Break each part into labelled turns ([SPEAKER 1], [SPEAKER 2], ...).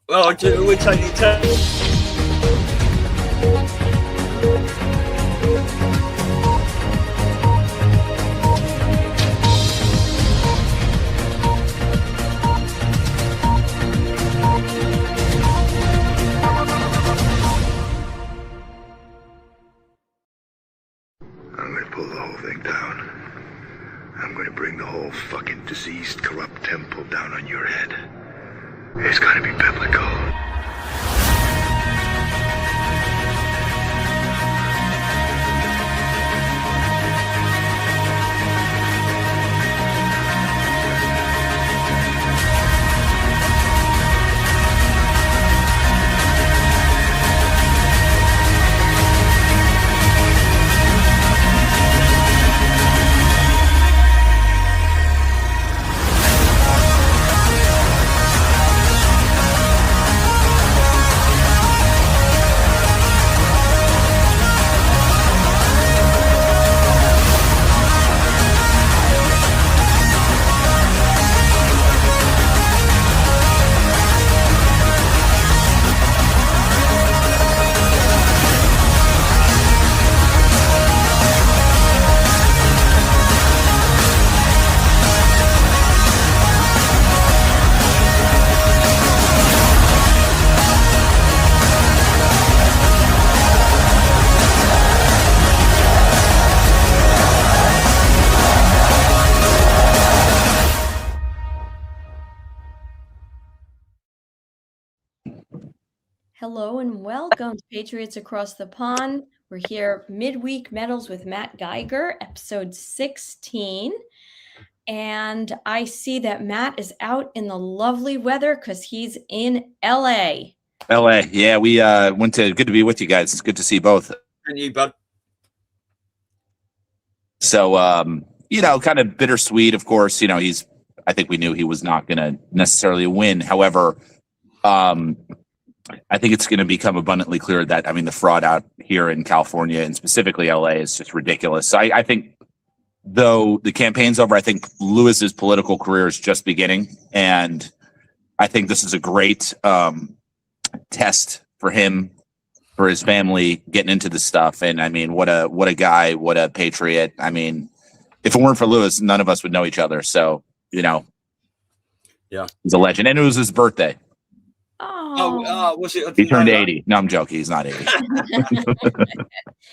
[SPEAKER 1] Well, we're taking turns.
[SPEAKER 2] I'm gonna pull the whole thing down. I'm gonna bring the whole fucking diseased, corrupt temple down on your head. It's gonna be biblical.
[SPEAKER 3] Hello and welcome to Patriots Across the Pond. We're here Midweek Metals with Matt Geiger, episode 16. And I see that Matt is out in the lovely weather because he's in LA.
[SPEAKER 4] LA, yeah, we went to. Good to be with you guys. It's good to see both.
[SPEAKER 1] And you, bud.
[SPEAKER 4] So, kind of bittersweet, of course. I think we knew he was not going to necessarily win. However, I think it's going to become abundantly clear that, the fraud out here in California and specifically LA is just ridiculous. So I think, though the campaign's over, I think Lewis's political career is just beginning. And I think this is a great test for him, for his family, getting into this stuff. And what a guy, what a patriot. If it weren't for Lewis, none of us would know each other. So,
[SPEAKER 1] yeah,
[SPEAKER 4] he's a legend. And it was his birthday.
[SPEAKER 1] Was it?
[SPEAKER 4] He turned 80. No, I'm joking. He's not 80.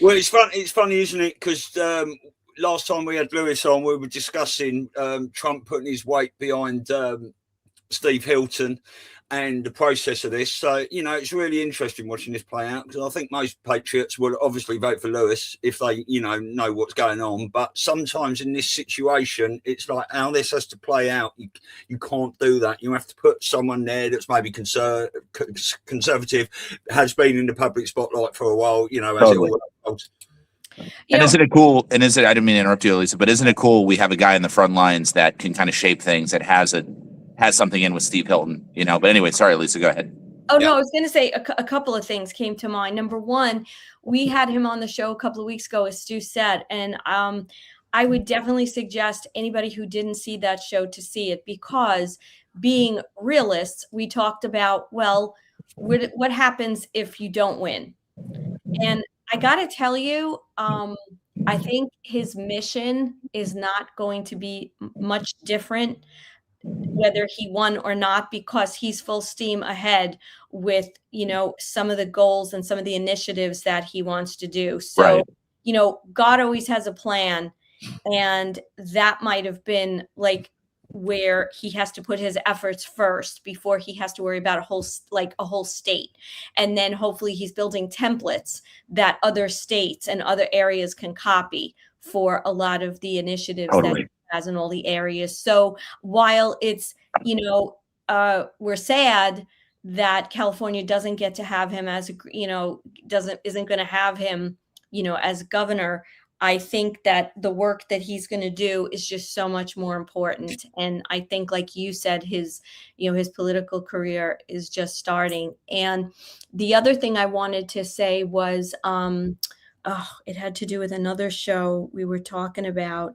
[SPEAKER 1] Well, it's funny, isn't it? Because last time we had Lewis on, we were discussing Trump putting his weight behind Steve Hilton and the process of this. So, it's really interesting watching this play out, because I think most patriots will obviously vote for Lewis if they, know what's going on. But sometimes in this situation, it's like how this has to play out. You can't do that. You have to put someone there that's maybe conservative, has been in the public spotlight for a while,
[SPEAKER 4] Totally. Isn't it cool? And I didn't mean to interrupt you, Elisa, but isn't it cool? We have a guy in the front lines that can kind of shape things, that has something in with Steve Hilton, But anyway, sorry, Lisa, go ahead.
[SPEAKER 3] Oh, yeah. No, I was going to say a couple of things came to mind. Number one, we had him on the show a couple of weeks ago, as Stu said, and I would definitely suggest anybody who didn't see that show to see it, because being realists, we talked about, well, what happens if you don't win? And I got to tell you, I think his mission is not going to be much different whether he won or not, because he's full steam ahead with, some of the goals and some of the initiatives that he wants to do. So, right. God always has a plan, and that might have been like where he has to put his efforts first before he has to worry about a whole state. And then hopefully he's building templates that other states and other areas can copy for a lot of the initiatives
[SPEAKER 4] Totally.
[SPEAKER 3] that has in all the areas. So while it's, we're sad that California doesn't get to have him as, isn't going to have him, as governor, I think that the work that he's going to do is just so much more important. And I think, like you said, his political career is just starting. And the other thing I wanted to say was, it had to do with another show we were talking about.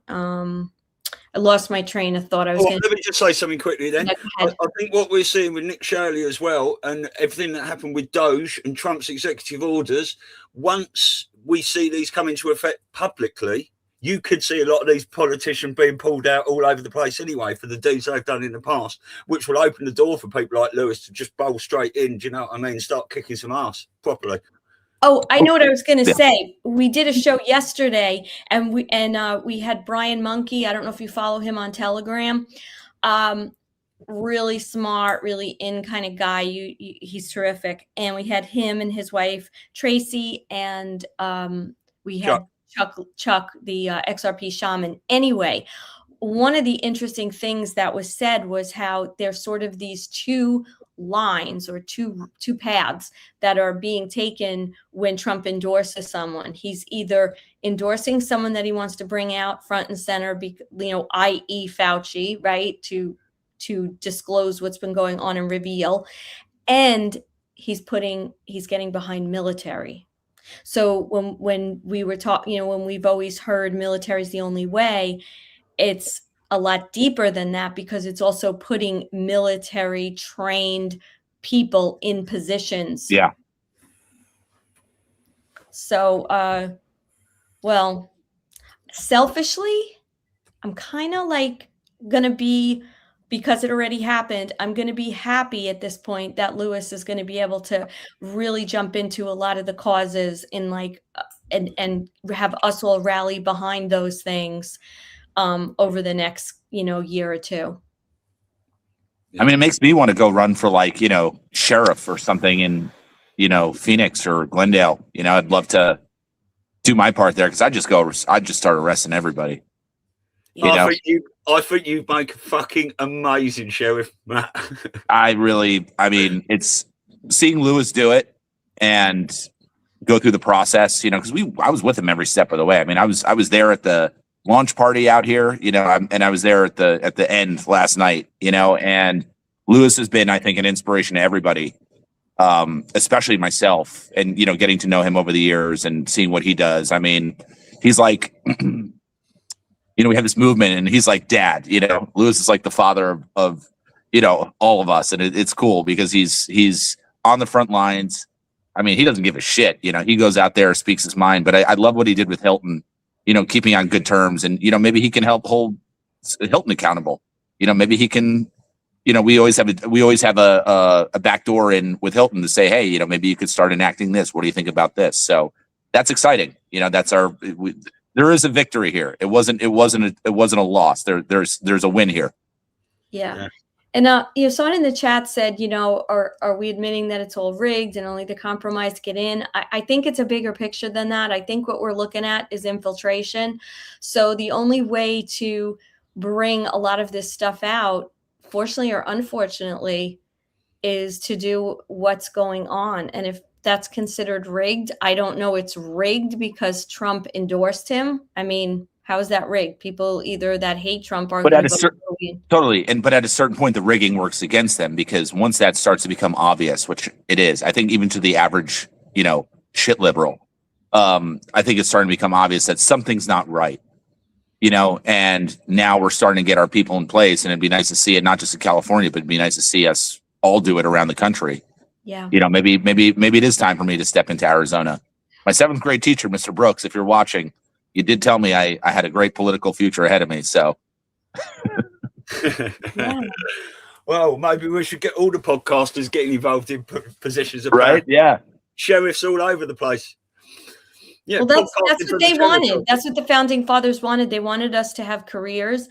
[SPEAKER 3] I lost my train of thought.
[SPEAKER 1] Let me just say something quickly then.
[SPEAKER 3] Yeah,
[SPEAKER 1] I think what we're seeing with Nick Shirley as well, and everything that happened with Doge and Trump's executive orders, once we see these come into effect publicly, you could see a lot of these politicians being pulled out all over the place anyway for the deeds they've done in the past, which will open the door for people like Lewis to just bowl straight in, do you know what I mean? Start kicking some ass properly.
[SPEAKER 3] Oh, I know what I was going to say. We did a show yesterday, and we had Brian Monkey. I don't know if you follow him on Telegram. Really smart, really in kind of guy. He's terrific. And we had him and his wife Tracy, and we had Chuck, the XRP shaman. Anyway, one of the interesting things that was said was how there's sort of these two lines or two paths that are being taken when Trump endorses someone. He's either endorsing someone that he wants to bring out front and center, i.e. Fauci, right, to disclose what's been going on and reveal, and he's getting behind military. So when we were talking, when we've always heard military is the only way, it's a lot deeper than that, because it's also putting military trained people in positions.
[SPEAKER 4] Yeah.
[SPEAKER 3] So, well, selfishly, I'm kind of like going to be, because it already happened, I'm going to be happy at this point that Lewis is going to be able to really jump into a lot of the causes and have us all rally behind those things over the next, year or two.
[SPEAKER 4] I mean, it makes me want to go run for sheriff or something in, Phoenix or Glendale. I'd love to do my part there, because I'd just start arresting everybody.
[SPEAKER 1] I think you make a fucking amazing sheriff, Matt.
[SPEAKER 4] It's seeing Lewis do it and go through the process, because I was with him every step of the way. I mean, I was there at the launch party out here, and I was there at the end last night, and Lewis has been, I think, an inspiration to everybody, especially myself, and, getting to know him over the years and seeing what he does. I mean, he's like, we have this movement, and he's like dad, Lewis is like the father of all of us. And it's cool because he's on the front lines. I mean, he doesn't give a shit, he goes out there, speaks his mind. But I love what he did with Hilton, keeping on good terms, and, maybe he can help hold Hilton accountable. Maybe he can, we always have a back door in with Hilton to say, hey, maybe you could start enacting this. What do you think about this? So that's exciting. There is a victory here. It wasn't a loss. There's a win here.
[SPEAKER 3] Yeah. And someone in the chat said, are we admitting that it's all rigged and only the compromised get in? I think it's a bigger picture than that. I think what we're looking at is infiltration. So the only way to bring a lot of this stuff out, fortunately or unfortunately, is to do what's going on. And if that's considered rigged, I don't know it's rigged because Trump endorsed him. I mean, how is that rigged? People either that hate Trump are.
[SPEAKER 4] But at a certain point, the rigging works against them, because once that starts to become obvious, which it is, I think even to the average, shit liberal, I think it's starting to become obvious that something's not right, and now we're starting to get our people in place, and it'd be nice to see it, not just in California, but it'd be nice to see us all do it around the country.
[SPEAKER 3] Yeah.
[SPEAKER 4] Maybe it is time for me to step into Arizona. My 7th grade teacher, Mr. Brooks, if you're watching, you did tell me I had a great political future ahead of me. So,
[SPEAKER 3] Yeah.
[SPEAKER 1] Well, maybe we should get all the podcasters getting involved in positions of
[SPEAKER 4] right?
[SPEAKER 1] power.
[SPEAKER 4] Yeah,
[SPEAKER 1] Sheriffs all over the place. Yeah,
[SPEAKER 3] Well, that's what they wanted. That's what the founding fathers wanted. They wanted us to have careers,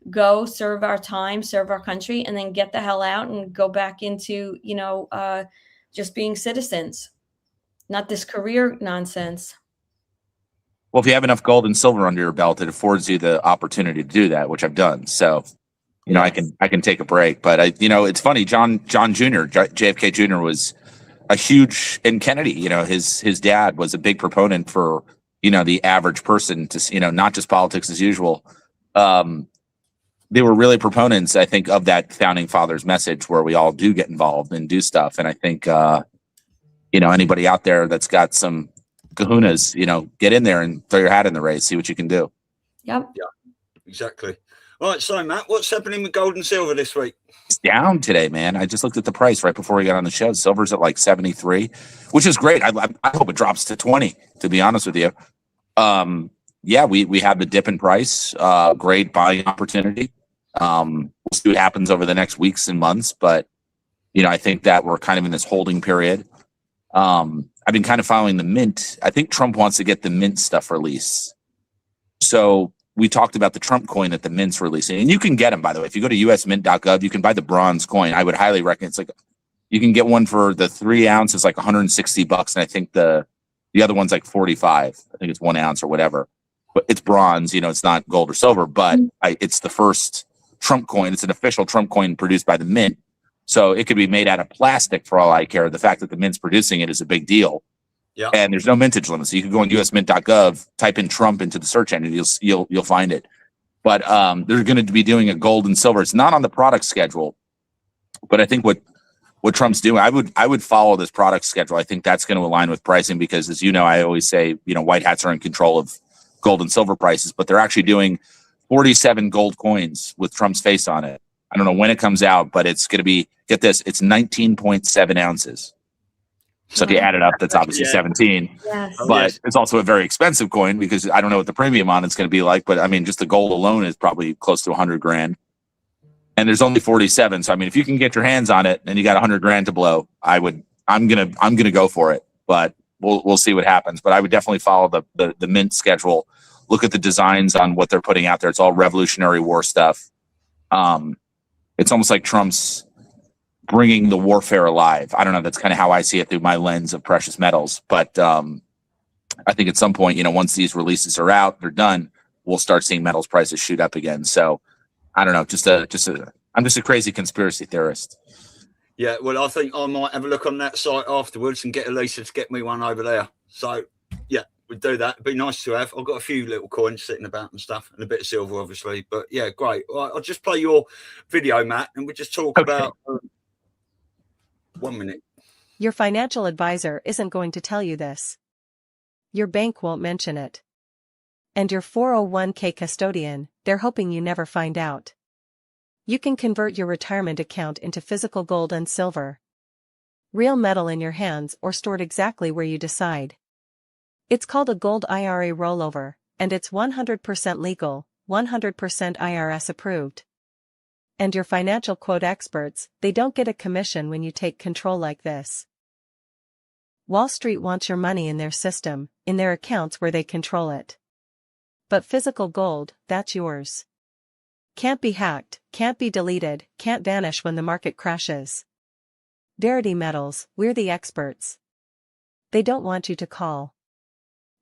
[SPEAKER 3] go serve our time, serve our country, and then get the hell out and go back into, just being citizens, not this career nonsense.
[SPEAKER 4] Well, if you have enough gold and silver under your belt, it affords you the opportunity to do that, which I've done. So, I can take a break. But it's funny. John Jr., JFK Jr. was a huge, and Kennedy, his dad was a big proponent for, the average person to, not just politics as usual. They were really proponents, I think, of that founding fathers message where we all do get involved and do stuff. And I think, anybody out there that's got some kahunas, get in there and throw your hat in the race, see what you can do.
[SPEAKER 3] Yep.
[SPEAKER 1] Yeah, exactly. Right, so Matt, what's happening with gold and silver this week?
[SPEAKER 4] It's down today, man. I just looked at the price right before we got on the show. Silver's at like 73, which is great. I hope it drops to 20, to be honest with you. Yeah, we have the dip in price. Great buying opportunity. We'll see what happens over the next weeks and months, but I think that we're kind of in this holding period. I've been kind of following the mint. I think Trump wants to get the mint stuff released. So we talked about the Trump coin that the mint's releasing, and you can get them, by the way. If you go to usmint.gov, you can buy the bronze coin. I would highly recommend. It's like you can get one for the 3 ounce is like $160, and I think the other one's like 45. I think it's 1 ounce or whatever, but it's bronze. It's not gold or silver, but it's the first Trump coin. It's an official Trump coin produced by the mint, so it could be made out of plastic for all I care. The fact that the mint's producing it is a big deal. Yeah. And there's no mintage limit. So you can go on usmint.gov, type in Trump into the search engine, you'll find it. But they're going to be doing a gold and silver. It's not on the product schedule, but I think what Trump's doing, I would follow this product schedule. I think that's going to align with pricing because, as you know, I always say, white hats are in control of gold and silver prices, but they're actually doing 47 gold coins with Trump's face on it. I don't know when it comes out, but it's going to be, get this, it's 19.7 ounces. So if you add it up, that's obviously 17.
[SPEAKER 3] Yes.
[SPEAKER 4] But it's also a very expensive coin because I don't know what the premium on it's going to be like. But I mean, just the gold alone is probably close to $100,000. And there's only 47. So I mean, if you can get your hands on it and you got $100,000 to blow, I'm gonna go for it. But we'll see what happens. But I would definitely follow the mint schedule. Look at the designs on what they're putting out there. It's all Revolutionary War stuff. It's almost like Trump's bringing the warfare alive. I don't know. That's kind of how I see it through my lens of precious metals. But I think at some point, once these releases are out, they're done, we'll start seeing metals prices shoot up again. So I don't know. I'm just a crazy conspiracy theorist.
[SPEAKER 1] Yeah, well, I think I might have a look on that site afterwards and get Elisa to get me one over there. So yeah, we'd do that. It'd be nice to have. I've got a few little coins sitting about and stuff, and a bit of silver, obviously. But yeah, great. I'll just play your video, Matt, and we'll just talk about. 1 minute.
[SPEAKER 5] Your financial advisor isn't going to tell you this. Your bank won't mention it. And your 401k custodian, they're hoping you never find out. You can convert your retirement account into physical gold and silver. Real metal in your hands or stored exactly where you decide. It's called a gold IRA rollover, and it's 100% legal, 100% IRS approved. And your financial quote experts, they don't get a commission when you take control like this. Wall Street wants your money in their system, in their accounts where they control it. But physical gold, that's yours. Can't be hacked, can't be deleted, can't vanish when the market crashes. Verity Metals, we're the experts. They don't want you to call.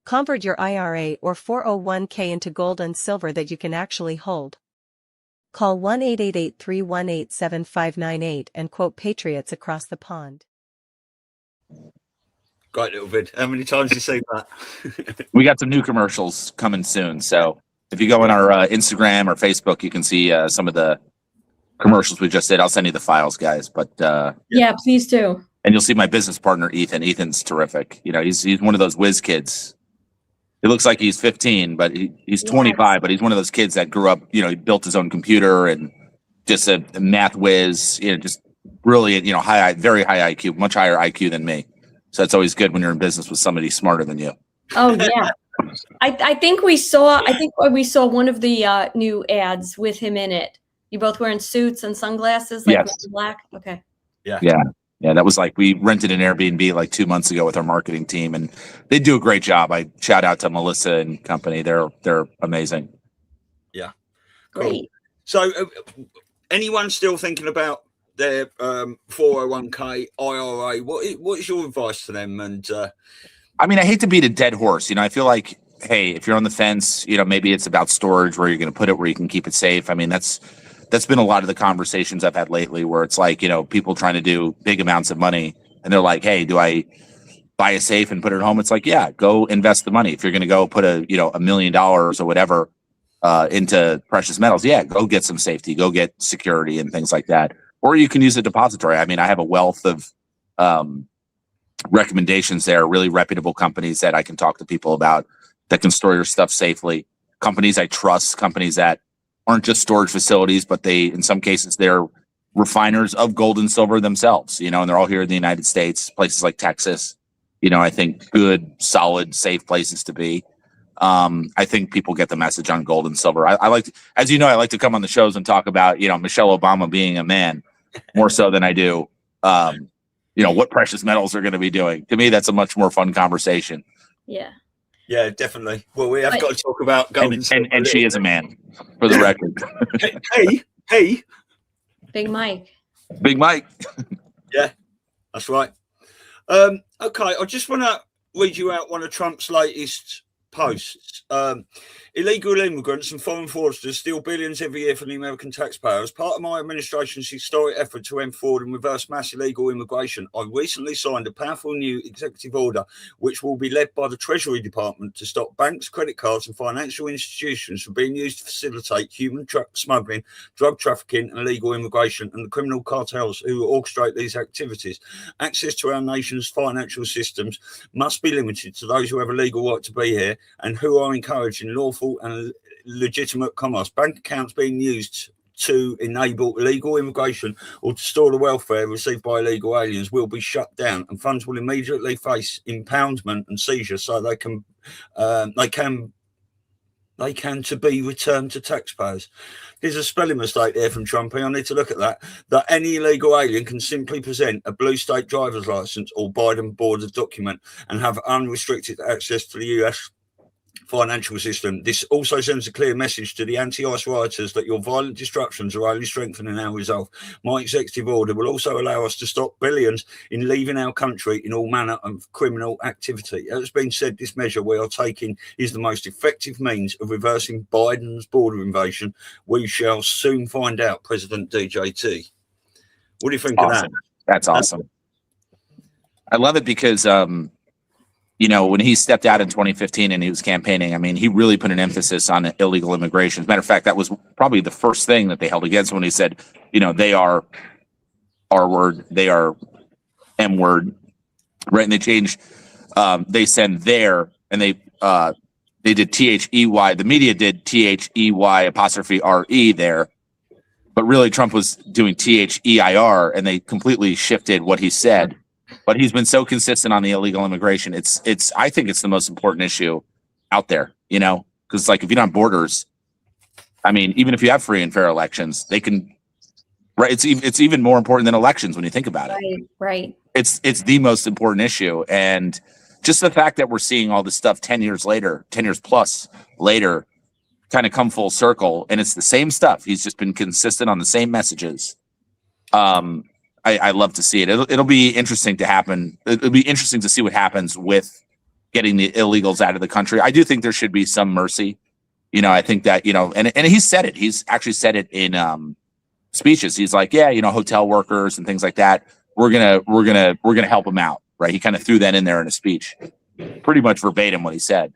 [SPEAKER 5] Convert your IRA or 401k into gold and silver that you can actually hold. Call 1-888-318-7598 and quote Patriots Across the Pond.
[SPEAKER 1] Great little vid. How many times have you seen that?
[SPEAKER 4] We got some new commercials coming soon. So if you go on our Instagram or Facebook, you can see some of the commercials we just did. I'll send you the files, guys. But
[SPEAKER 3] yeah, please do.
[SPEAKER 4] And you'll see my business partner, Ethan. Ethan's terrific. He's one of those whiz kids. He looks like he's 15, but he's 25, but he's one of those kids that grew up, he built his own computer and just a math whiz, just brilliant, very high IQ, much higher IQ than me. So that's always good when you're in business with somebody smarter than you.
[SPEAKER 3] Oh, yeah. I think we saw one of the new ads with him in it. You both wearing suits and sunglasses, like
[SPEAKER 4] yes.
[SPEAKER 3] Black? Okay.
[SPEAKER 4] Yeah. Yeah, that was like we rented an Airbnb like 2 months ago with our marketing team, and they do a great job. I shout out to Melissa and company; they're amazing.
[SPEAKER 1] Yeah,
[SPEAKER 3] great.
[SPEAKER 1] Cool. So, anyone still thinking about their 401k IRA? What is your advice to them? And
[SPEAKER 4] I mean, I hate to beat a dead horse. I feel like, hey, if you're on the fence, maybe it's about storage, where you're going to put it, where you can keep it safe. I mean, that's been a lot of the conversations I've had lately where it's like, people trying to do big amounts of money and they're like, hey, do I buy a safe and put it at home? It's like, yeah, go invest the money. If you're going to go put $1 million or whatever into precious metals, yeah, go get some safety, go get security and things like that. Or you can use a depository. I mean, I have a wealth of recommendations there, really reputable companies that I can talk to people about that can store your stuff safely. Companies I trust, companies that aren't just storage facilities, but in some cases, they're refiners of gold and silver themselves, and they're all here in the United States, places like Texas, I think good, solid, safe places to be. I think people get the message on gold and silver. I like to, as you know, I like to come on the shows and talk about, Michelle Obama being a man more so than I do, what precious metals are going to be doing. To me, that's a much more fun conversation.
[SPEAKER 3] Yeah.
[SPEAKER 1] Yeah, definitely. Well, we have got to talk about gold and silver.
[SPEAKER 4] And she is a man, for the record.
[SPEAKER 1] Hey.
[SPEAKER 3] Big Mike.
[SPEAKER 4] Big Mike.
[SPEAKER 1] Yeah, that's right. Okay, I just want to read you out one of Trump's latest posts. Illegal immigrants and foreign fraudsters steal billions every year from the American taxpayer. As part of my administration's historic effort to end fraud and reverse mass illegal immigration, I recently signed a powerful new executive order which will be led by the Treasury Department to stop banks, credit cards and financial institutions from being used to facilitate human smuggling, drug trafficking and illegal immigration, and the criminal cartels who orchestrate these activities. Access to our nation's financial systems must be limited to those who have a legal right to be here and who are encouraging lawful and legitimate commerce. Bank accounts being used to enable illegal immigration or to store the welfare received by illegal aliens will be shut down, and funds will immediately face impoundment and seizure so they can to be returned to taxpayers. There's a spelling mistake there from Trumpy. I need to look at that. That any illegal alien can simply present a blue state driver's license or Biden border document and have unrestricted access to the US financial system. This also sends a clear message to the anti-ICE rioters that your violent disruptions are only strengthening our resolve. My executive order will also allow us to stop billions in leaving our country in all manner of criminal activity. As has been said, this measure we are taking is the most effective means of reversing Biden's border invasion. We shall soon find out, President DJT. What do you think of that?
[SPEAKER 4] That's awesome. I love it because when he stepped out in 2015 and he was campaigning, I mean, he really put an emphasis on illegal immigration. As a matter of fact, that was probably the first thing that they held against him when he said, they are R-word, they are M-word, right? And they changed, they send there, and they did T-H-E-Y. The media did T-H-E-Y apostrophe R-E there, but really Trump was doing T-H-E-I-R, and they completely shifted what he said. But he's been so consistent on the illegal immigration. I think it's the most important issue out there, because like if you don't have borders, I mean, even if you have free and fair elections, they can, right? It's even more important than elections when you think about it.
[SPEAKER 3] Right.
[SPEAKER 4] It's the most important issue. And just the fact that we're seeing all this stuff 10 years plus later, kind of come full circle, and it's the same stuff. He's just been consistent on the same messages. I love to see it. It'll be interesting to happen. It'll be interesting to see what happens with getting the illegals out of the country. I do think there should be some mercy. I think that, and he's said it. He's actually said it in speeches. He's like, yeah, hotel workers and things like that. We're gonna help them out, right? He kind of threw that in there in a speech, pretty much verbatim what he said.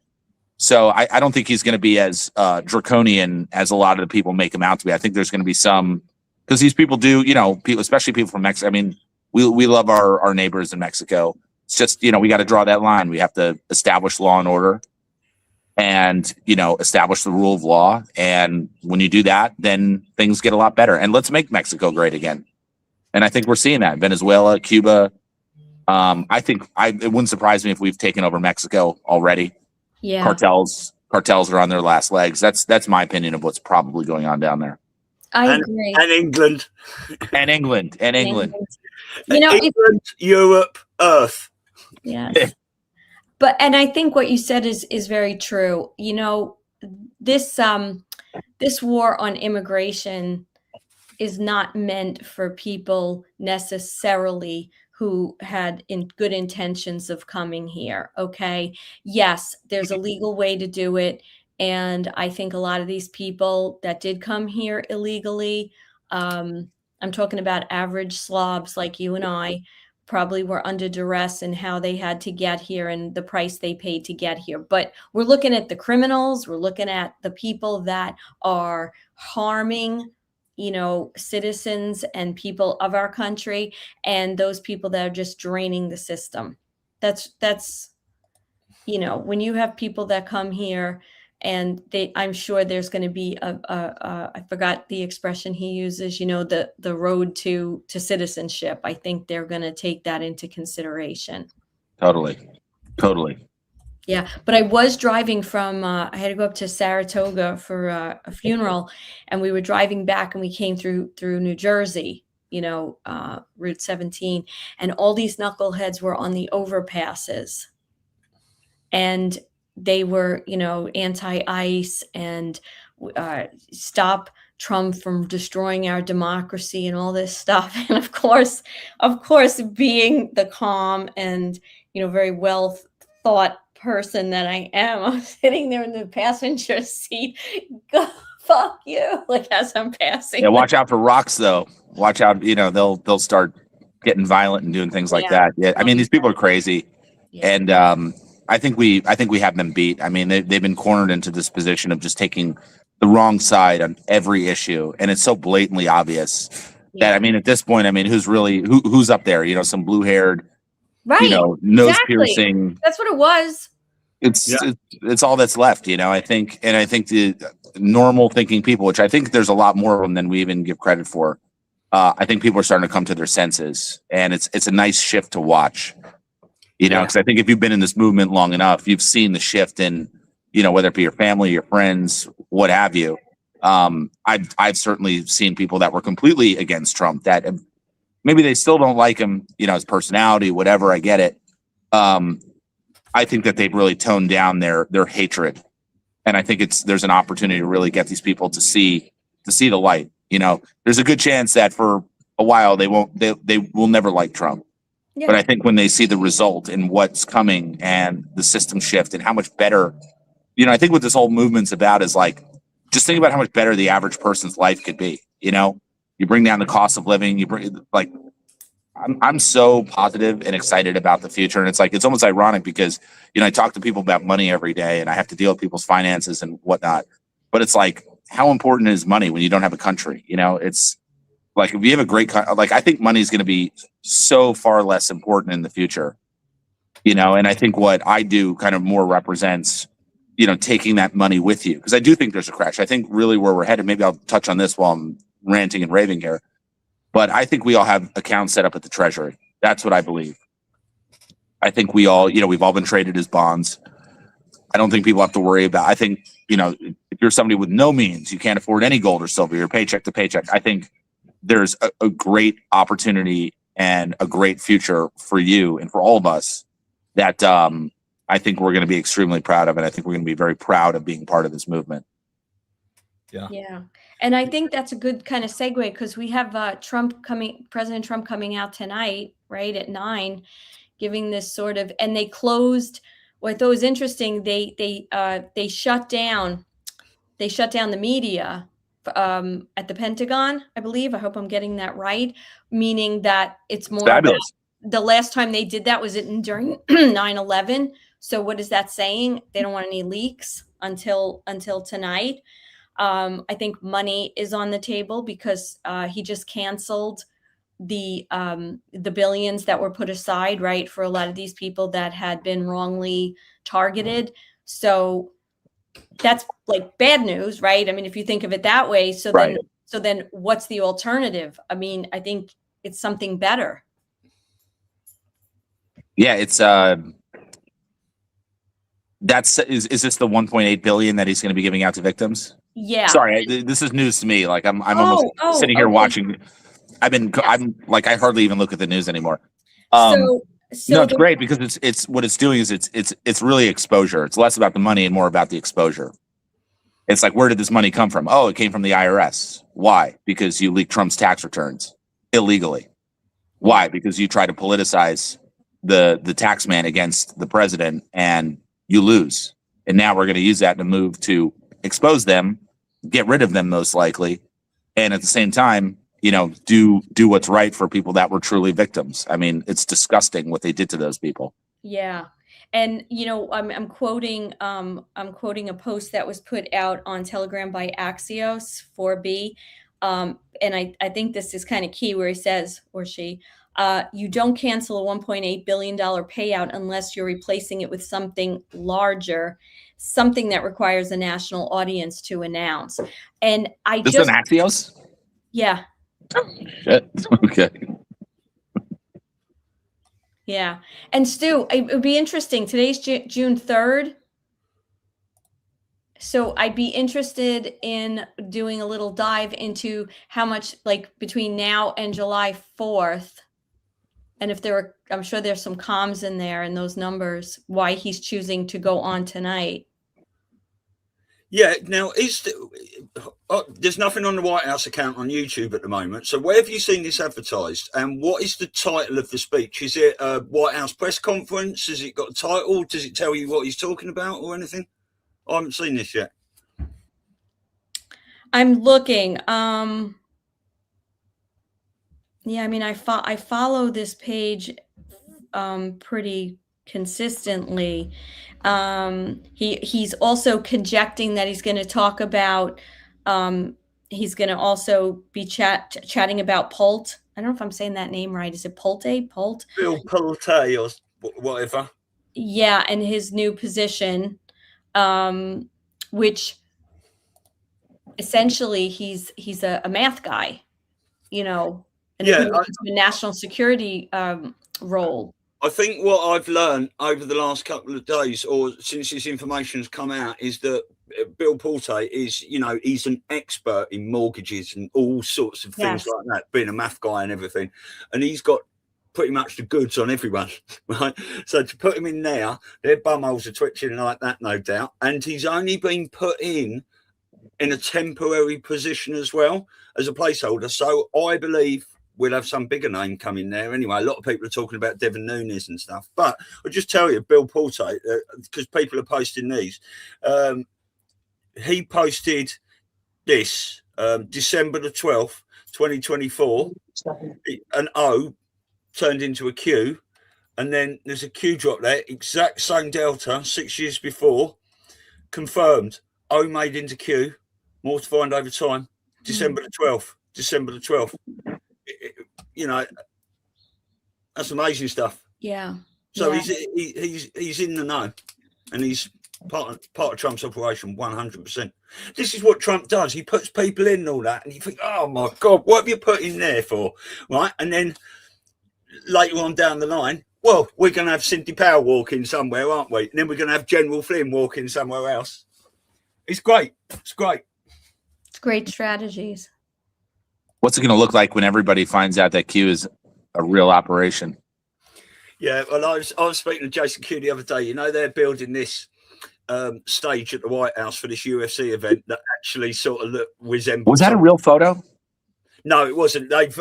[SPEAKER 4] So I don't think he's going to be as draconian as a lot of the people make him out to be. I think there's going to be some. Because these people do, people, especially people from Mexico. I mean, we love our neighbors in Mexico. It's just, we got to draw that line. We have to establish law and order and, establish the rule of law. And when you do that, then things get a lot better. And let's make Mexico great again. And I think we're seeing that. Venezuela, Cuba. I think it wouldn't surprise me if we've taken over Mexico already.
[SPEAKER 3] Yeah.
[SPEAKER 4] Cartels are on their last legs. That's my opinion of what's probably going on down there.
[SPEAKER 3] I agree.
[SPEAKER 1] And England.
[SPEAKER 4] England.
[SPEAKER 1] England, Europe, Earth.
[SPEAKER 3] Yes. And I think what you said is very true. This war on immigration is not meant for people necessarily who had good intentions of coming here. Okay. Yes, there's a legal way to do it. And I think a lot of these people that did come here illegally, I'm talking about average slobs like you and I, probably were under duress in how they had to get here and the price they paid to get here. But we're looking at the criminals. We're looking at the people that are harming, citizens and people of our country, and those people that are just draining the system. That's when you have people that come here And I'm sure there's going to be I forgot the expression he uses, the road to citizenship. I think they're going to take that into consideration.
[SPEAKER 4] Totally.
[SPEAKER 3] Yeah, but I was driving from, I had to go up to Saratoga for a funeral, and we were driving back, and we came through New Jersey, Route 17, and all these knuckleheads were on the overpasses, and they were, anti-ICE and stop Trump from destroying our democracy and all this stuff. And of course, being the calm and, very well thought person that I am, I'm sitting there in the passenger seat. Go fuck you! Like, as I'm passing.
[SPEAKER 4] Yeah, watch out for rocks, though. Watch out. They'll start getting violent and doing things like that. Yeah, I mean, these people are crazy, and I think we have them beat. I mean, they've been cornered into this position of just taking the wrong side on every issue, and it's so blatantly obvious that, I mean, at this point, I mean, who's up there? Some blue-haired,
[SPEAKER 3] right?
[SPEAKER 4] Nose piercing.
[SPEAKER 3] That's what it was.
[SPEAKER 4] It's all that's left, I think the normal thinking people, which I think there's a lot more of them than we even give credit for. I think people are starting to come to their senses, and it's a nice shift to watch. Because I think if you've been in this movement long enough, you've seen the shift in, whether it be your family, your friends, what have you. I've certainly seen people that were completely against Trump that maybe they still don't like him, his personality, whatever. I get it. I think that they've really toned down their hatred, and I think there's an opportunity to really get these people to see the light. There's a good chance that for a while they will never like Trump. Yeah. But I think when they see the result and what's coming and the system shift and how much better, I think what this whole movement's about is like, just think about how much better the average person's life could be. You bring down the cost of living, I'm so positive and excited about the future. And it's almost ironic because, I talk to people about money every day and I have to deal with people's finances and whatnot. But it's like, how important is money when you don't have a country? It's like, if you have a great, I think money is going to be so far less important in the future, and I think what I do kind of more represents, taking that money with you. Because I do think there's a crash. I think really where we're headed, maybe I'll touch on this while I'm ranting and raving here, but I think we all have accounts set up at the Treasury. That's what I believe. I think we all, we've all been traded as bonds. I don't think people have to worry about, I think, if you're somebody with no means, you can't afford any gold or silver, you're paycheck to paycheck. I think there's a great opportunity and a great future for you and for all of us that I think we're going to be extremely proud of. And I think we're going to be very proud of being part of this movement.
[SPEAKER 3] Yeah. And I think that's a good kind of segue because we have President Trump coming out tonight, right, at 9, giving this sort of, and they closed, what I thought was interesting, they shut down the media at the Pentagon, I believe. I hope I'm getting that right. Meaning that it's more about, the last time they did that was during 9/11. So what is that saying? They don't want any leaks until tonight. I think money is on the table because he just canceled the billions that were put aside, right, for a lot of these people that had been wrongly targeted. So that's like bad news, right? I mean, if you think of it that way. So then what's the alternative? I mean, I think it's something better.
[SPEAKER 4] Yeah, it's is this the 1.8 billion that he's going to be giving out to victims?
[SPEAKER 3] Yeah.
[SPEAKER 4] Sorry, this is news to me. Like I'm almost sitting here watching. I'm like, I hardly even look at the news anymore. No, it's great because it's what it's doing is it's really exposure. It's less about the money and more about the exposure. It's like, where did this money come from? Oh, it came from the IRS. Why? Because you leaked Trump's tax returns illegally. Why? Because you try to politicize the tax man against the president and you lose. And now we're going to use that to move to expose them, get rid of them most likely, and at the same time, do what's right for people that were truly victims. I mean, it's disgusting what they did to those people.
[SPEAKER 3] Yeah. And, I'm quoting a post that was put out on Telegram by Axios 4B. And I think this is kind of key where he says, or she, you don't cancel a $1.8 billion payout unless you're replacing it with something larger. something that requires a national audience to announce. And I
[SPEAKER 4] This
[SPEAKER 3] just
[SPEAKER 4] is an Axios?
[SPEAKER 3] yeah.
[SPEAKER 4] Shit. Okay.
[SPEAKER 3] Yeah. And Stu, it would be interesting. Today's June 3rd. So I'd be interested in doing a little dive into how much, like, between now and July 4th. And if there are, I'm sure there's some comms in there and those numbers, why he's choosing to go on tonight.
[SPEAKER 1] Yeah. Now, there's nothing on the White House account on YouTube at the moment. So where have you seen this advertised? And what is the title of the speech? Is it a White House press conference? Has it got a title? Does it tell you what he's talking about or anything? I haven't seen this yet.
[SPEAKER 3] I'm looking. Yeah, I mean, I follow this page pretty consistently. He's also conjecting that he's going to talk about. He's going to also be chatting about Pult. I don't know if I'm saying that name right. Is it Pulte? Pult?
[SPEAKER 1] Bill Pulte or whatever.
[SPEAKER 3] Yeah, and his new position, which essentially he's a math guy, you know, and
[SPEAKER 1] Yeah,
[SPEAKER 3] a national security role.
[SPEAKER 1] I think what I've learned over the last couple of days, or since this information has come out, is that Bill Pulte is, you know, he's an expert in mortgages and all sorts of things like that, being a math guy and everything. And he's got pretty much the goods on everyone, right? So to put him in there, their bumholes are twitching like that, no doubt. And he's only been put in a temporary position as well as a placeholder. So I believe we'll have some bigger name coming there anyway. A lot of people are talking about Devin Nunes and stuff, but I'll just tell you, Bill Pulte, because people are posting these. He posted this December the 12th, 2024. An O turned into a Q, and then there's a Q drop there, exact same delta 6 years before, confirmed. O made into Q, more to find over time. December the 12th. You know, that's amazing stuff.
[SPEAKER 3] Yeah.
[SPEAKER 1] So he's in the know, and he's part of Trump's operation 100%. This is what Trump does. He puts people in and all that, and you think, oh my God, what have you put in there for? Right. And then later on down the line, well, we're going to have Cindy Powell walking somewhere, aren't we? And then we're going to have General Flynn walking somewhere else. It's great. It's great.
[SPEAKER 3] It's great strategies.
[SPEAKER 4] What's it going to look like when everybody finds out that Q is a real operation?
[SPEAKER 1] Yeah, well, I was speaking to Jason Q the other day. You know, they're building this stage at the White House for this UFC event that actually sort of resembles.
[SPEAKER 4] Was that a real photo?
[SPEAKER 1] No, it wasn't. They've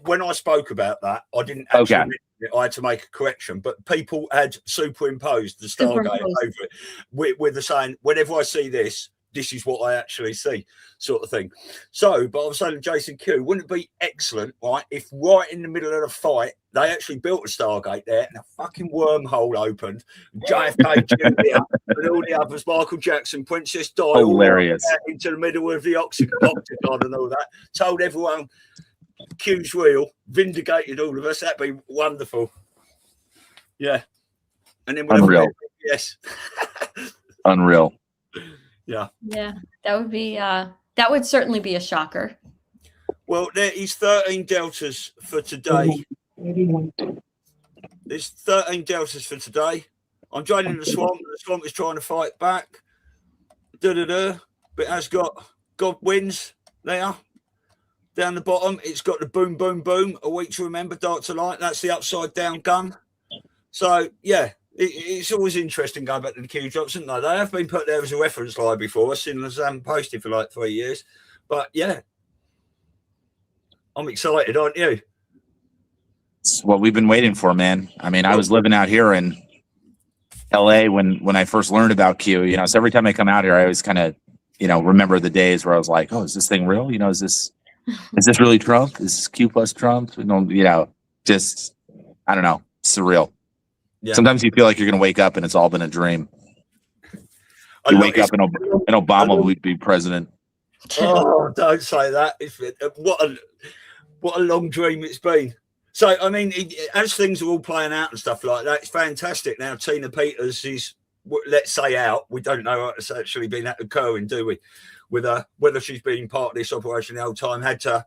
[SPEAKER 1] when I spoke about that, I didn't actually.
[SPEAKER 4] Okay.
[SPEAKER 1] I had to make a correction, but people had superimposed the Stargate over it with the saying, whenever I see this, this is what I actually see, sort of thing. So, but I was saying to Jason Q, wouldn't it be excellent, right, if right in the middle of the fight, they actually built a Stargate there and a fucking wormhole opened, JFK Jr. and all the others, Michael Jackson, Princess Di,
[SPEAKER 4] hilarious,
[SPEAKER 1] into the middle of the octagon and all that, told everyone Q's real, vindicated all of us. That'd be wonderful. Yeah. And then
[SPEAKER 4] unreal.
[SPEAKER 1] Yes.
[SPEAKER 4] Unreal.
[SPEAKER 1] Yeah.
[SPEAKER 3] Yeah, that would be that would certainly be a shocker.
[SPEAKER 1] Well, there is 13 deltas for today. There's 13 deltas for today. I'm joining the swamp. The swamp is trying to fight back. But it has got God wins there. Down the bottom, it's got the boom, boom, boom. A week to remember, Dark to Light. That's the upside down gun. So, yeah. It's always interesting going back to the Q drops, isn't they? They have been put there as a reference line before. I've seen them posted for like 3 years. But yeah, I'm excited, aren't you?
[SPEAKER 4] It's what we've been waiting for, man. I mean, I was living out here in LA when I first learned about Q. You know, so every time I come out here, I always kind of, you know, remember the days where I was like, oh, is this thing real? You know, is this really Trump? Is this Q plus Trump? You know, just, I don't know, surreal. Yeah. Sometimes you feel like you're going to wake up and it's all been a dream. You wake up and Obama would be president.
[SPEAKER 1] Oh, don't say that. What a long dream it's been. So, I mean, as things are all playing out and stuff like that, it's fantastic. Now, Tina Peters is let's say out. We don't know what's actually been occurring, do we? With her, whether she's been part of this operation the whole time, had to,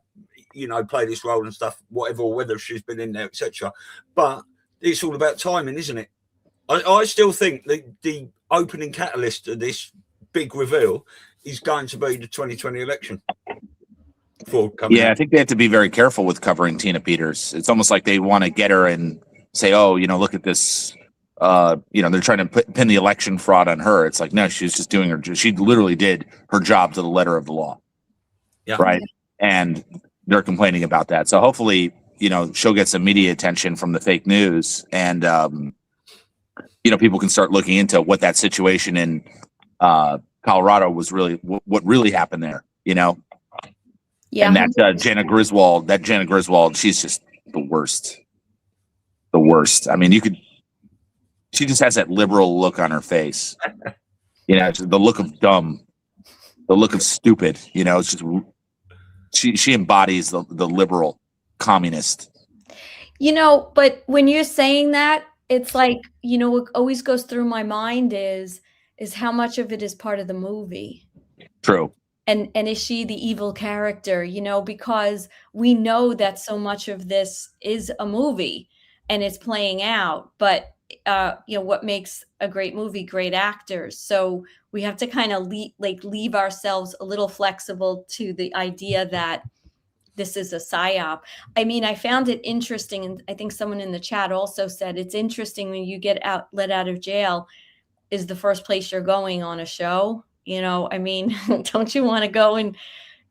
[SPEAKER 1] play this role and stuff, whatever, or whether she's been in there, etc. But it's all about timing, isn't it? I still think the opening catalyst of this big reveal is going to be the 2020 election.
[SPEAKER 4] I think they have to be very careful with covering Tina Peters. It's almost like they want to get her and say, oh, look at this. They're trying to pin the election fraud on her. It's like, no, she's just doing she literally did her job to the letter of the law.
[SPEAKER 1] Yeah.
[SPEAKER 4] Right. And they're complaining about that. So hopefully, she'll get some media attention from the fake news, and, people can start looking into what that situation in Colorado was really, what really happened there, Yeah. And that Jana Griswold, she's just the worst. The worst. I mean, she just has that liberal look on her face. The look of dumb, the look of stupid, it's just, she embodies the liberal communist.
[SPEAKER 3] But when you're saying that, it's like, what always goes through my mind is how much of it is part of the movie.
[SPEAKER 4] True.
[SPEAKER 3] And is she the evil character, because we know that so much of this is a movie and it's playing out, but what makes a great movie, great actors. So we have to kind of leave ourselves a little flexible to the idea that this is a psyop. I mean, I found it interesting, and I think someone in the chat also said it's interesting when you get let out of jail is the first place you're going on a show. I mean, don't you want to go and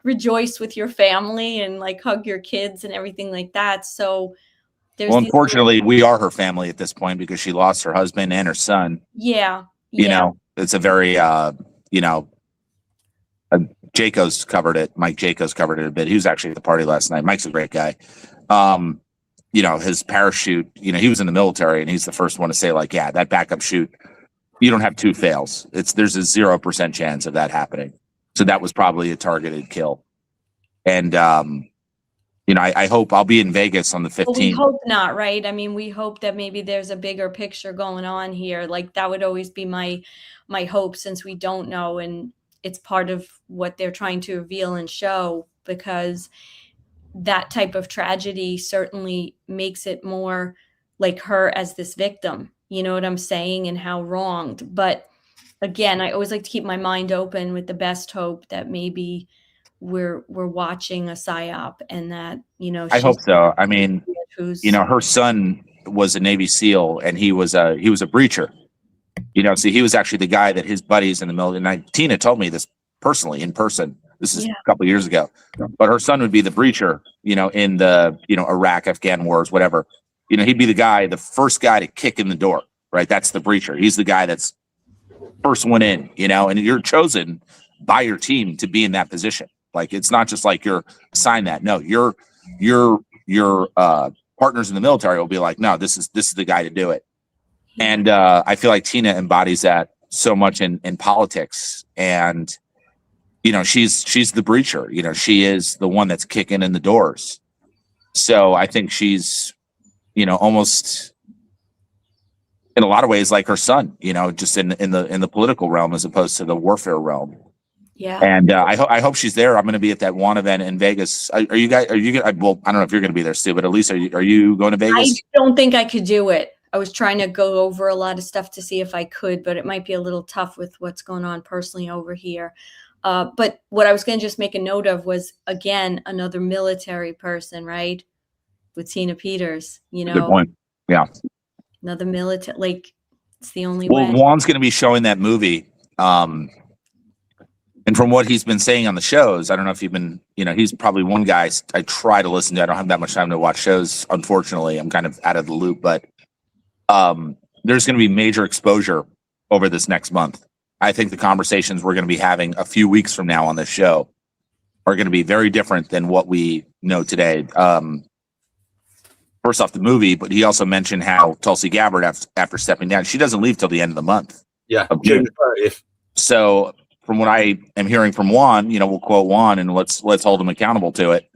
[SPEAKER 3] rejoice with your family and like hug your kids and everything like that? So
[SPEAKER 4] unfortunately, we are her family at this point because she lost her husband and her son.
[SPEAKER 3] Yeah.
[SPEAKER 4] It's a very, Jacobs covered it. Mike Jacobs covered it a bit. He was actually at the party last night. Mike's a great guy. His parachute, he was in the military, and he's the first one to say, like, yeah, that backup chute, you don't have two fails. There's a 0% chance of that happening. So that was probably a targeted kill. And, I hope I'll be in Vegas on the 15th.
[SPEAKER 3] Well, we hope not, right? I mean, we hope that maybe there's a bigger picture going on here. Like that would always be my hope, since we don't know. And it's part of what they're trying to reveal and show, because that type of tragedy certainly makes it more like her as this victim. You know what I'm saying? And how wronged. But again, I always like to keep my mind open with the best hope that maybe we're watching a psyop, and that,
[SPEAKER 4] I hope so. I mean, her son was a Navy SEAL, and he was a breacher. So he was actually the guy that his buddies in the military, and Tina told me this personally in person. This is a couple of years ago, but her son would be the breacher, in the, Iraq, Afghan wars, whatever. He'd be the first guy to kick in the door, right? That's the breacher. He's the guy that's first one in, and you're chosen by your team to be in that position. Like, it's not just like you're assigned that. No, your partners in the military will be like, no, this is the guy to do it. And I feel like Tina embodies that so much in politics. And, she's the breacher. She is the one that's kicking in the doors. So I think she's, almost in a lot of ways like her son, just in the political realm as opposed to the warfare realm.
[SPEAKER 3] Yeah.
[SPEAKER 4] And I hope she's there. I'm going to be at that one event in Vegas. Are you guys? Well, I don't know if you're going to be there, Stu, but Elisa, are you going to Vegas?
[SPEAKER 3] I don't think I could do it. I was trying to go over a lot of stuff to see if I could, but it might be a little tough with what's going on personally over here. But what I was going to just make a note of was, again, another military person, right? With Tina Peters,
[SPEAKER 4] Good point. Yeah.
[SPEAKER 3] Another military, like, it's the only
[SPEAKER 4] way.
[SPEAKER 3] Well,
[SPEAKER 4] Juan's going to be showing that movie. And from what he's been saying on the shows, I don't know if you've been, he's probably one guy I try to listen to. I don't have that much time to watch shows. Unfortunately, I'm kind of out of the loop, but there's going to be major exposure over this next month. I think the conversations we're going to be having a few weeks from now on this show are going to be very different than what we know today. First off, the movie, but he also mentioned how Tulsi Gabbard, after stepping down, she doesn't leave till the end of the month.
[SPEAKER 1] Yeah, June 30th.
[SPEAKER 4] So from what I am hearing from Juan, we'll quote Juan and let's hold him accountable to it.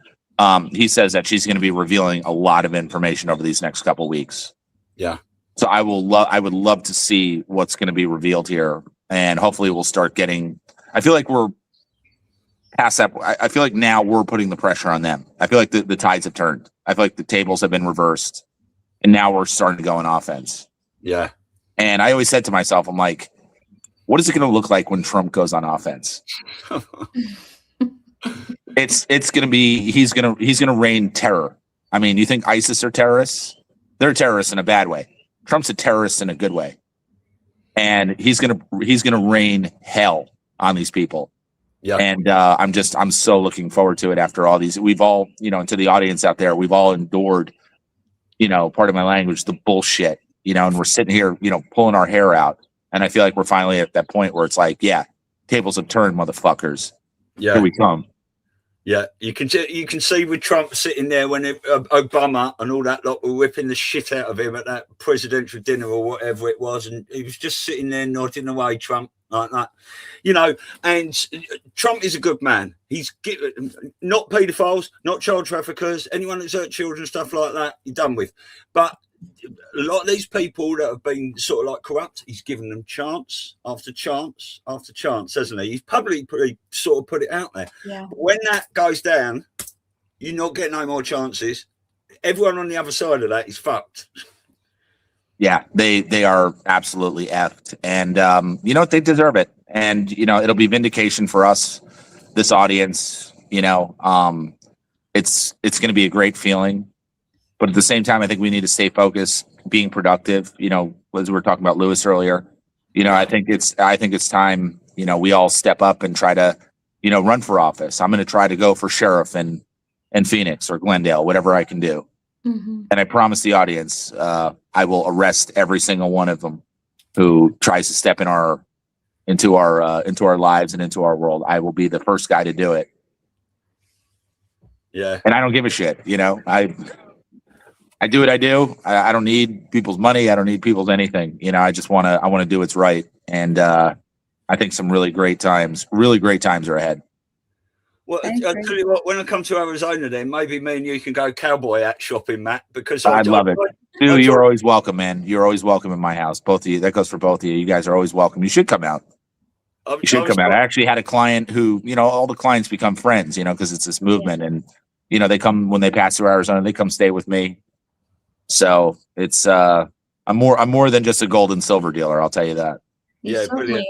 [SPEAKER 4] He says that she's going to be revealing a lot of information over these next couple weeks.
[SPEAKER 1] Yeah.
[SPEAKER 4] So I would love to see what's going to be revealed here, and hopefully we'll start getting. I feel like we're past that. I feel like now we're putting the pressure on them. I feel like the tides have turned. I feel like the tables have been reversed, and now we're starting to go on offense.
[SPEAKER 1] Yeah.
[SPEAKER 4] And I always said to myself, I'm like, what is it going to look like when Trump goes on offense? It's going to be he's going to rain terror. I mean, you think ISIS are terrorists? They're terrorists in a bad way. Trump's a terrorist in a good way, and he's gonna rain hell on these people.
[SPEAKER 1] Yeah.
[SPEAKER 4] And I'm so looking forward to it. After all these, we've all, and to the audience out there, we've all endured, part of my language, the bullshit, and we're sitting here, pulling our hair out. And I feel like we're finally at that point where it's like, yeah, tables have turned, motherfuckers.
[SPEAKER 1] Yeah.
[SPEAKER 4] Here we come.
[SPEAKER 1] Yeah, you can see with Trump sitting there when Obama and all that lot were whipping the shit out of him at that presidential dinner or whatever it was, and he was just sitting there nodding away, Trump, like that, And Trump is a good man. He's not paedophiles, not child traffickers, anyone that's hurt children, stuff like that. You're done with. But a lot of these people that have been sort of like corrupt, he's given them chance after chance after chance, hasn't he? He's publicly sort of put it out there.
[SPEAKER 3] Yeah.
[SPEAKER 1] But when that goes down, you're not getting no more chances. Everyone on the other side of that is fucked.
[SPEAKER 4] Yeah, they are absolutely effed, and you know what, they deserve it, and it'll be vindication for us, this audience. It's going to be a great feeling. But at the same time, I think we need to stay focused, being productive. As we were talking about Lewis earlier, I think it's time, we all step up and try to, run for office. I'm going to try to go for sheriff in Phoenix or Glendale, whatever I can do.
[SPEAKER 3] Mm-hmm.
[SPEAKER 4] And I promise the audience, I will arrest every single one of them who tries to step into our lives and into our world. I will be the first guy to do it.
[SPEAKER 1] Yeah.
[SPEAKER 4] And I don't give a shit. I do what I do. I don't need people's money. I don't need people's anything. I just want to do what's right. And I think some really great times are ahead.
[SPEAKER 1] Well, I'll tell you what, when I come to Arizona, then maybe me and you can go cowboy hat shopping, Matt, because
[SPEAKER 4] I'd love it. Dude, you're always welcome, man. You're always welcome in my house. Both of you. That goes for both of you. You guys are always welcome. You should come out. You should come out. I actually had a client who, all the clients become friends, because it's this movement. And, they come when they pass through Arizona, they come stay with me. So it's I'm more than just a gold and silver dealer, I'll tell you that.
[SPEAKER 1] Yeah, brilliant.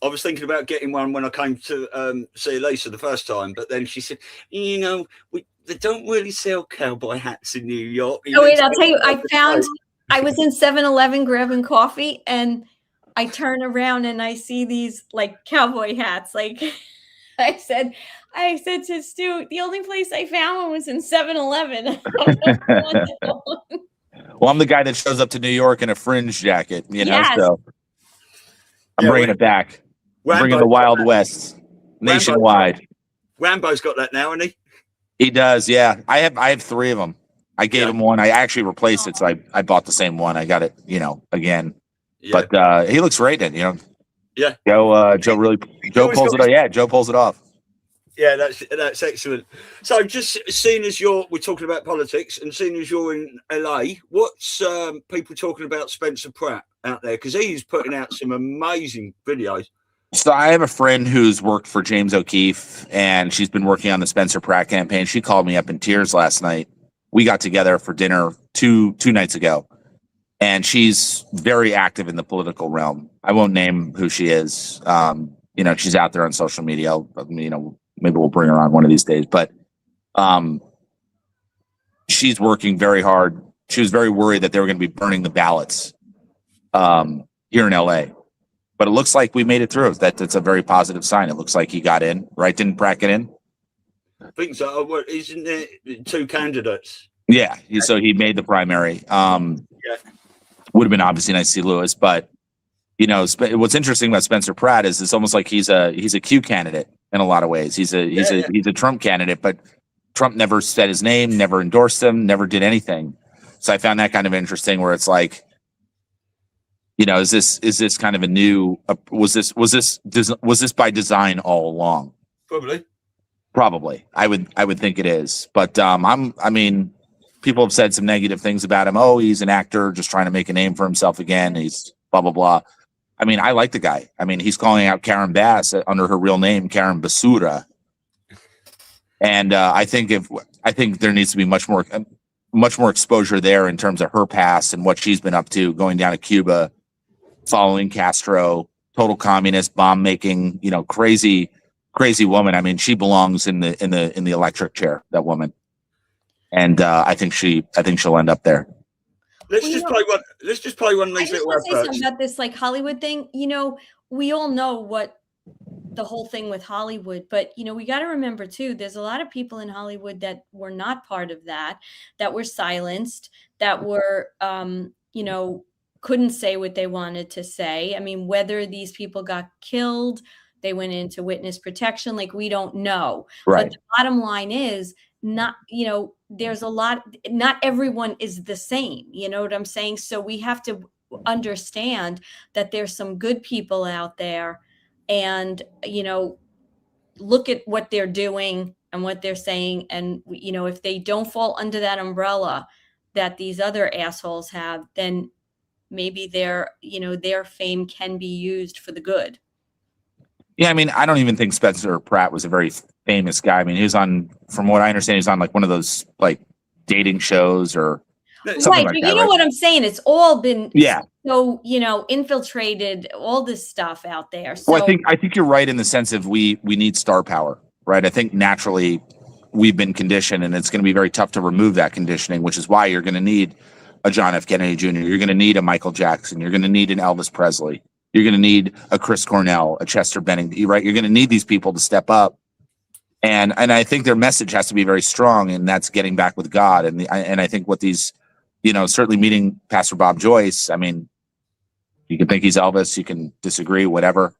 [SPEAKER 1] I was thinking about getting one when I came to see Elisa the first time, but then she said, they don't really sell cowboy hats in New York.
[SPEAKER 3] Oh wait, I'll tell you, I was in 7-Eleven grabbing coffee, and I turn around and I see these like cowboy hats. Like I said to Stu, the only place I found one was in 7-Eleven.
[SPEAKER 4] Well, I'm the guy that shows up to New York in a fringe jacket,
[SPEAKER 3] Yes.
[SPEAKER 4] So I'm bringing it back. I'm bringing the Wild West nationwide.
[SPEAKER 1] Rambo's got that now, hasn't he?
[SPEAKER 4] He does, yeah. I have 3 of them. I gave him one. I actually replaced it, so I bought the same one. I got it, again. Yeah. But he looks great in it,
[SPEAKER 1] Yeah.
[SPEAKER 4] Joe pulls it off. Yeah, Joe pulls it off.
[SPEAKER 1] Yeah, that's excellent. So just seeing as we're talking about politics, and seeing as you're in LA, what's people talking about Spencer Pratt out there? Because he's putting out some amazing videos.
[SPEAKER 4] So I have a friend who's worked for James O'Keefe, and she's been working on the Spencer Pratt campaign. She called me up in tears last night. We got together for dinner two nights ago, and she's very active in the political realm. I won't name who she is. She's out there on social media. Maybe we'll bring her on one of these days. But she's working very hard. She was very worried that they were going to be burning the ballots here in LA. But it looks like we made it through. That's a very positive sign. It looks like he got in, right? Didn't Pratt get in?
[SPEAKER 1] I think so. What, isn't there 2 candidates?
[SPEAKER 4] Yeah. So he made the primary. Would have been obviously nice to see Lewis, but what's interesting about Spencer Pratt is it's almost like he's a Q candidate in a lot of ways. He's a Trump candidate, but Trump never said his name, never endorsed him, never did anything. So I found that kind of interesting, where it's like, is this kind of a new? Was this by design all along?
[SPEAKER 1] Probably.
[SPEAKER 4] I would think it is. But people have said some negative things about him. Oh, he's an actor just trying to make a name for himself again. He's blah, blah, blah. I mean, I like the guy. I mean, he's calling out Karen Bass under her real name, Karen Basura. And I think there needs to be much more exposure there in terms of her past and what she's been up to, going down to Cuba, following Castro, total communist, bomb making, crazy woman. I mean, she belongs in the electric chair, that woman. And I think she'll end up there.
[SPEAKER 1] Let's just play one of these little
[SPEAKER 3] adverts. I just want to say
[SPEAKER 1] adverts.
[SPEAKER 3] something about this Hollywood thing. We all know what the whole thing with Hollywood, but we got to remember too, there's a lot of people in Hollywood that were not part of that were silenced, that were couldn't say what they wanted to say. I mean, whether these people got killed, they went into witness protection, we don't know.
[SPEAKER 4] Right.
[SPEAKER 3] But the bottom line is there's a lot, not everyone is the same. You know what I'm saying? So we have to understand that there's some good people out there, and, look at what they're doing and what they're saying. And, if they don't fall under that umbrella that these other assholes have, then maybe their fame can be used for the good.
[SPEAKER 4] Yeah. I mean, I don't even think Spencer Pratt was a very famous guy. I mean, he was on, from what I understand, he's on one of those dating shows or something
[SPEAKER 3] right.
[SPEAKER 4] like
[SPEAKER 3] But
[SPEAKER 4] that.
[SPEAKER 3] you know what I'm saying? It's all been so infiltrated, all this stuff out there. So
[SPEAKER 4] Well, I think you're right in the sense of we need star power, right? I think naturally we've been conditioned, and it's going to be very tough to remove that conditioning, which is why you're going to need a John F. Kennedy Jr. You're going to need a Michael Jackson. You're going to need an Elvis Presley. You're going to need a Chris Cornell, a Chester Bennington, right? You're going to need these people to step up. And I think their message has to be very strong, and that's getting back with God. And I think what these, certainly meeting Pastor Bob Joyce, I mean, you can think he's Elvis, you can disagree, whatever.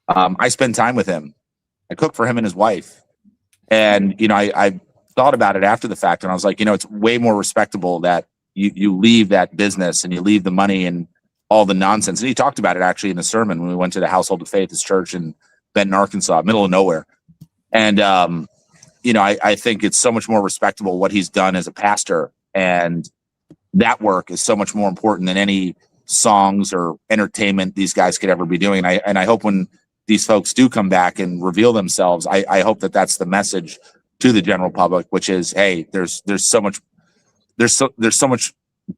[SPEAKER 4] I spend time with him. I cook for him and his wife. And, I thought about it after the fact, and I was like, it's way more respectable that you leave that business and you leave the money and all the nonsense. And he talked about it actually in the sermon when we went to the Household of Faith, his church in Benton, Arkansas, middle of nowhere. And, I think it's so much more respectable what he's done as a pastor. And that work is so much more important than any songs or entertainment these guys could ever be doing. And I hope when these folks do come back and reveal themselves, I hope that that's the message to the general public, which is, hey, there's so much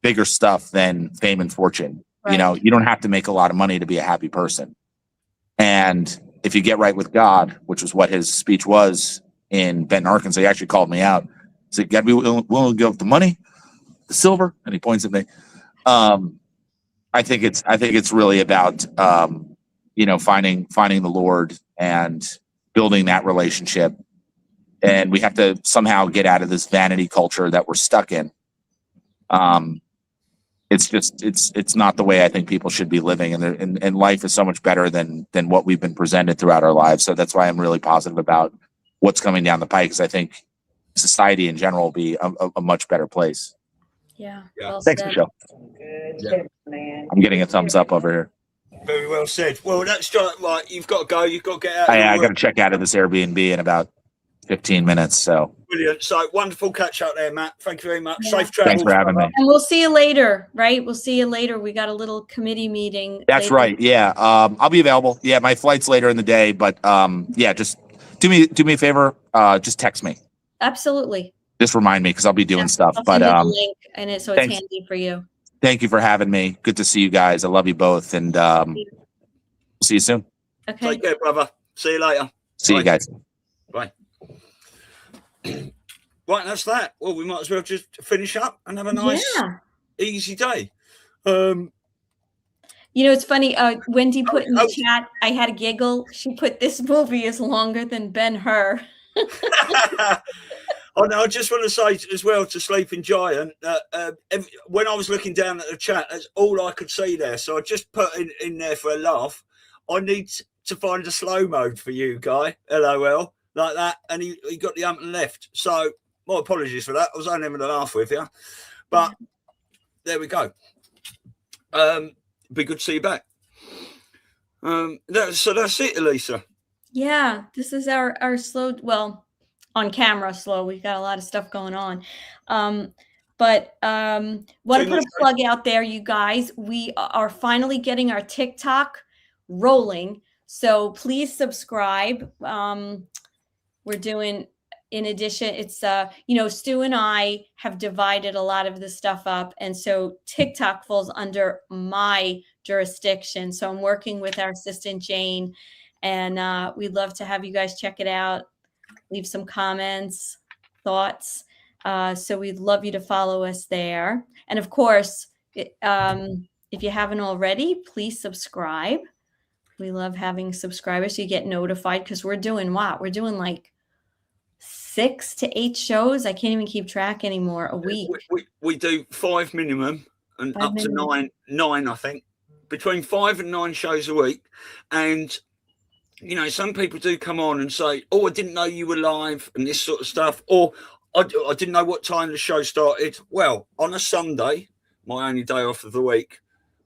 [SPEAKER 4] bigger stuff than fame and fortune. Right. You don't have to make a lot of money to be a happy person. And if you get right with God, which was what his speech was in Benton, Arkansas, he actually called me out. He said, "Got to be willing to give up the money, the silver," and he points at me. I think it's really about finding the Lord and building that relationship. And we have to somehow get out of this vanity culture that we're stuck in. It's not the way I think people should be living, and life is so much better than what we've been presented throughout our lives. So that's why I'm really positive about what's coming down the pike, because I think society in general will be a much better place.
[SPEAKER 3] Yeah.
[SPEAKER 1] Well
[SPEAKER 4] Thanks,
[SPEAKER 1] said.
[SPEAKER 4] Michelle. I'm getting a thumbs up over here.
[SPEAKER 1] Very well said. Well, that's right. You've got to go. You've got to get out.
[SPEAKER 4] I got to check out of this Airbnb in about 15 minutes. So
[SPEAKER 1] brilliant. So wonderful catch up there, Matt. Thank you very much.
[SPEAKER 3] Yeah.
[SPEAKER 1] Safe travels.
[SPEAKER 4] Thanks for having me.
[SPEAKER 3] And we'll see you later, right? We'll see you later. We got a little committee meeting.
[SPEAKER 4] That's
[SPEAKER 3] later.
[SPEAKER 4] right. Yeah. I'll be available. Yeah. My flight's later in the day, but just do me a favor. Just text me.
[SPEAKER 3] Absolutely.
[SPEAKER 4] Just remind me, because I'll be doing stuff.
[SPEAKER 3] I'll
[SPEAKER 4] But
[SPEAKER 3] send you the link, and it's
[SPEAKER 4] thanks.
[SPEAKER 3] handy for you.
[SPEAKER 4] Thank you for having me. Good to see you guys. I love you both, and see you soon.
[SPEAKER 3] Okay.
[SPEAKER 1] Take care, brother. See you later.
[SPEAKER 4] See
[SPEAKER 1] Bye.
[SPEAKER 4] you guys.
[SPEAKER 1] Bye. Right, that's that. Well, we might as well just finish up and have a nice, easy day.
[SPEAKER 3] It's funny. Wendy put in the chat, I had a giggle. She put, "This movie is longer than Ben-Hur."
[SPEAKER 1] Oh no! I just want to say as well to Sleeping Giant that when I was looking down at the chat, that's all I could see there. So I just put in there for a laugh. I need to find a slow mode for you, Guy. LOL, like that, and he got the and left. So my apologies for that. I was only having a laugh with you, but there we go. Be good to see you back. So that's it, Elisa.
[SPEAKER 3] Yeah, this is our slow. Well, on camera slow. We've got a lot of stuff going on. But want to put a plug out there, you guys. We are finally getting our TikTok rolling. So please subscribe. We're doing, in addition, it's, Stu and I have divided a lot of this stuff up. And so TikTok falls under my jurisdiction. So I'm working with our assistant, Jane, and we'd love to have you guys check it out. Leave some comments, thoughts. So we'd love you to follow us there. And of course, if you haven't already, please subscribe. We love having subscribers so you get notified, because we're doing what? We're doing like 6 to 8 shows. I can't even keep track anymore a week.
[SPEAKER 1] We do 5 minimum and 5 up minimum. to nine, I think. Between 5 and 9 shows a week. And some people do come on and say, oh, I didn't know you were live and this sort of stuff. Or I didn't know what time the show started. Well, on a Sunday, my only day off of the week,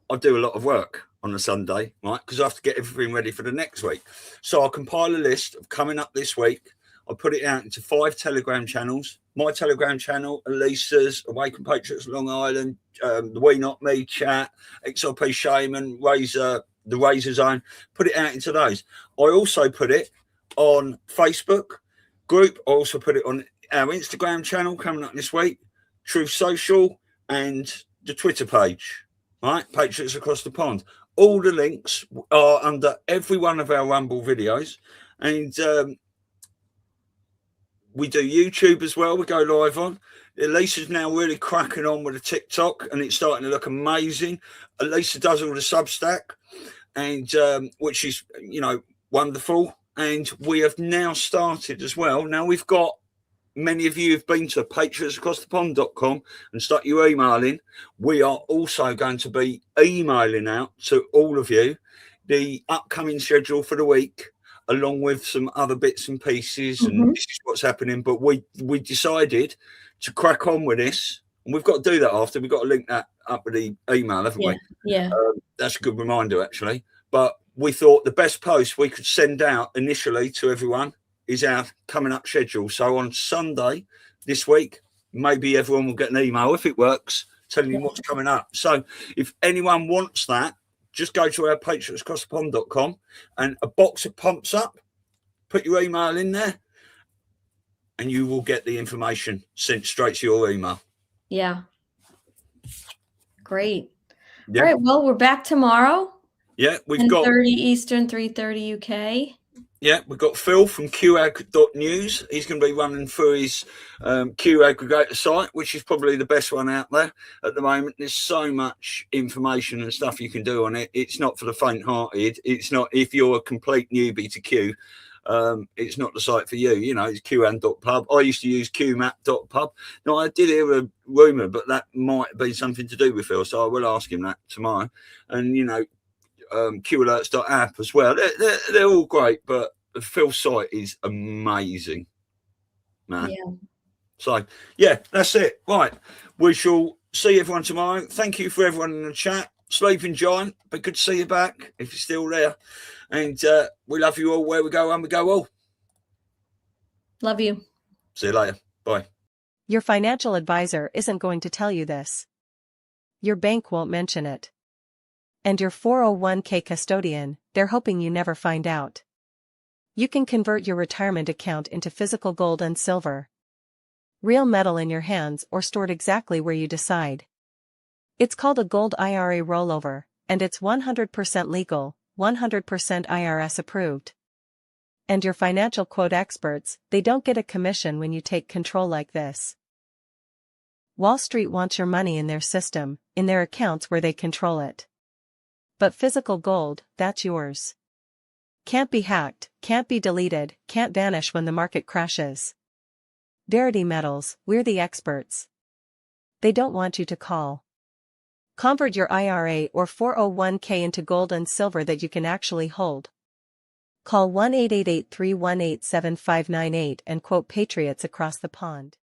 [SPEAKER 1] I do a lot of work on a Sunday, right? Because I have to get everything ready for the next week. So I'll compile a list of coming up this week. I put it out into 5 Telegram channels. My Telegram channel, Elisa's, Awaken Patriots Long Island, the We Not Me chat, XRP Shaman, Razor, the Razor Zone. Put it out into those. I also put it on Facebook group. I also put it on our Instagram channel coming up this week, Truth Social, and the Twitter page, right? Patriots Across the Pond. All the links are under every one of our Rumble videos. And we do YouTube as well. We go live on. Elisa's now really cracking on with the TikTok, and it's starting to look amazing. Elisa does all the Substack, and which is, wonderful. And we have now started as well. Now we've got, many of you have been to patriotsacrossthepond.com and start your emailing. We are also going to be emailing out to all of you the upcoming schedule for the week, along with some other bits and pieces, and this is what's happening. But we decided to crack on with this, and we've got to do that after. We've got to link that up with the email, haven't we?
[SPEAKER 3] Yeah.
[SPEAKER 1] That's a good reminder, actually. But we thought the best post we could send out initially to everyone is our coming up schedule. So on Sunday this week, maybe everyone will get an email, if it works, telling you what's coming up. So if anyone wants that, just go to our patriotsacrossthepond.com, and a box that pumps up, put your email in there, and you will get the information sent straight to your email.
[SPEAKER 3] Yeah. Great. Yep. All right. Well, we're back tomorrow.
[SPEAKER 1] Yeah, we've got
[SPEAKER 3] 10:30 Eastern, 3:30 UK.
[SPEAKER 1] Yeah, we've got Phil from qag.news. He's going to be running through his Q aggregator site, which is probably the best one out there at the moment. There's so much information and stuff you can do on it. It's not for the faint-hearted. It's not, if you're a complete newbie to Q, it's not the site for you. It's qan.pub. I used to use qmap.pub. Now, I did hear a rumour, but that might be something to do with Phil, so I will ask him that tomorrow. And, qalerts.app as well. They're all great, but the Phil site is amazing, man. Yeah. So, yeah, that's it. Right. We shall see everyone tomorrow. Thank you for everyone in the chat. Sleeping Giant, but good to see you back if you're still there. And we love you all where we go and we go all.
[SPEAKER 3] Love you.
[SPEAKER 1] See you later. Bye.
[SPEAKER 5] Your financial advisor isn't going to tell you this. Your bank won't mention it. And your 401k custodian, they're hoping you never find out. You can convert your retirement account into physical gold and silver. Real metal in your hands or stored exactly where you decide. It's called a gold IRA rollover, and it's 100% legal, 100% IRS approved. And your financial quote experts, they don't get a commission when you take control like this. Wall Street wants your money in their system, in their accounts where they control it. But physical gold, that's yours. Can't be hacked, can't be deleted, can't vanish when the market crashes. Verity Metals, we're the experts. They don't want you to call. Convert your IRA or 401k into gold and silver that you can actually hold. Call 1-888-318-7598 and quote Patriots Across the Pond.